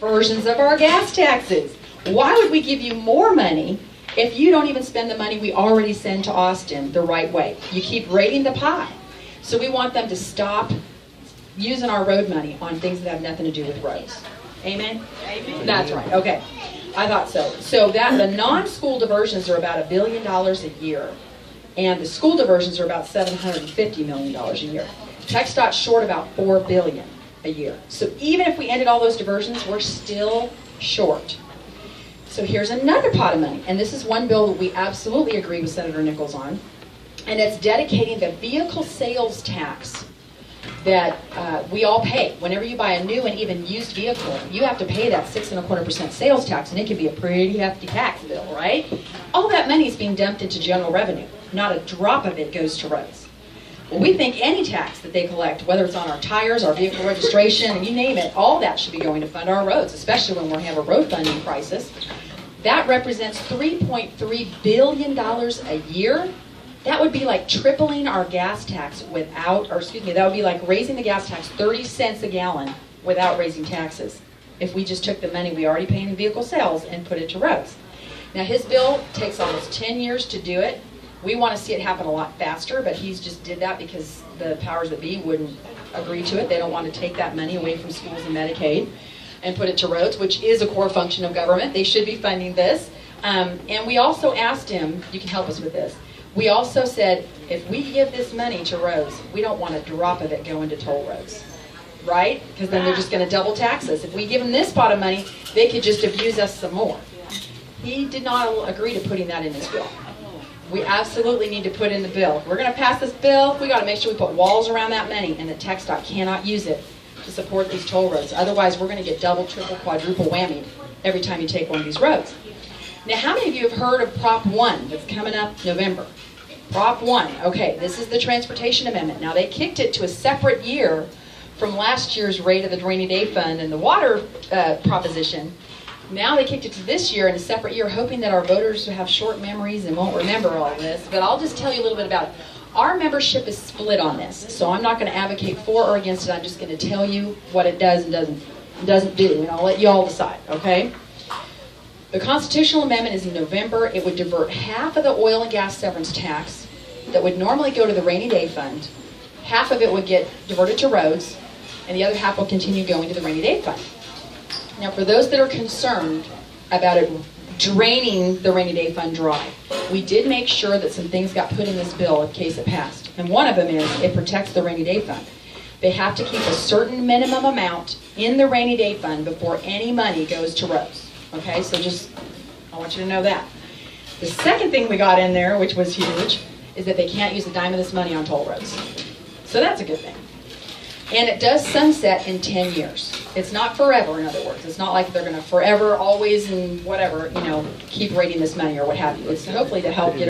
versions of our gas taxes. Why would we give you more money if you don't even spend the money we already send to Austin the right way? You keep raiding the pie. So we want them to stop using our road money on things that have nothing to do with roads. Amen? Amen. That's right. Okay. I thought so. So that the non-school diversions are about $1 billion a year, and the school diversions are about $750 million a year. TxDOT's short about $4 billion a year. So even if we ended all those diversions, we're still short. So here's another pot of money, and this is one bill that we absolutely agree with Senator Nichols on, and it's dedicating the vehicle sales tax that we all pay. Whenever you buy a new and even used vehicle, you have to pay that 6.25% sales tax, and it can be a pretty hefty tax bill, right? All that money is being dumped into general revenue. Not a drop of it goes to roads. Well, we think any tax that they collect, whether it's on our tires, our vehicle registration, and you name it, all that should be going to fund our roads, especially when we have a road funding crisis. That represents $3.3 billion a year. That would be like tripling our gas tax without, or excuse me, that would be like raising the gas tax 30 cents a gallon without raising taxes, if we just took the money we already pay in vehicle sales and put it to roads. Now his bill takes almost 10 years to do it. We want to see it happen a lot faster, but he's just did that because the powers that be wouldn't agree to it. They don't want to take that money away from schools and Medicaid and put it to roads, which is a core function of government. They should be funding this. And we also asked him, you can help us with this, we also said, if we give this money to roads, we don't want a drop of it going to toll roads, right? Because then they're just going to double tax us. If we give them this pot of money, they could just abuse us some more. He did not agree to putting that in his bill. We absolutely need to put in the bill. If we're going to pass this bill, we got to make sure we put walls around that money, and that TxDOT cannot use it to support these toll roads. Otherwise, we're going to get double, triple, quadruple whammy every time you take one of these roads. Now, how many of you have heard of Prop 1 that's coming up November? Prop 1. Okay, this is the Transportation Amendment. Now, they kicked it to a separate year from last year's rate of the Rainy Day Fund and the water proposition. Now they kicked it to this year in a separate year, hoping that our voters have short memories and won't remember all this. But I'll just tell you a little bit about it. Our membership is split on this, so I'm not going to advocate for or against it. I'm just going to tell you what it does and doesn't do, and I'll let you all decide, okay? The constitutional amendment is in November. It would divert half of the oil and gas severance tax that would normally go to the Rainy Day Fund. Half of it would get diverted to roads, and the other half will continue going to the Rainy Day Fund. Now, for those that are concerned about it draining the Rainy Day Fund dry, we did make sure that some things got put in this bill in case it passed. And one of them is it protects the Rainy Day Fund. They have to keep a certain minimum amount in the Rainy Day Fund before any money goes to roads. Okay, so just, I want you to know that. The second thing we got in there, which was huge, is that they can't use a dime of this money on toll roads. So that's a good thing. And it does sunset in 10 years. It's not forever, in other words. It's not like they're going to forever, always, and whatever, you know, keep rating this money or what have you. It's hopefully to help get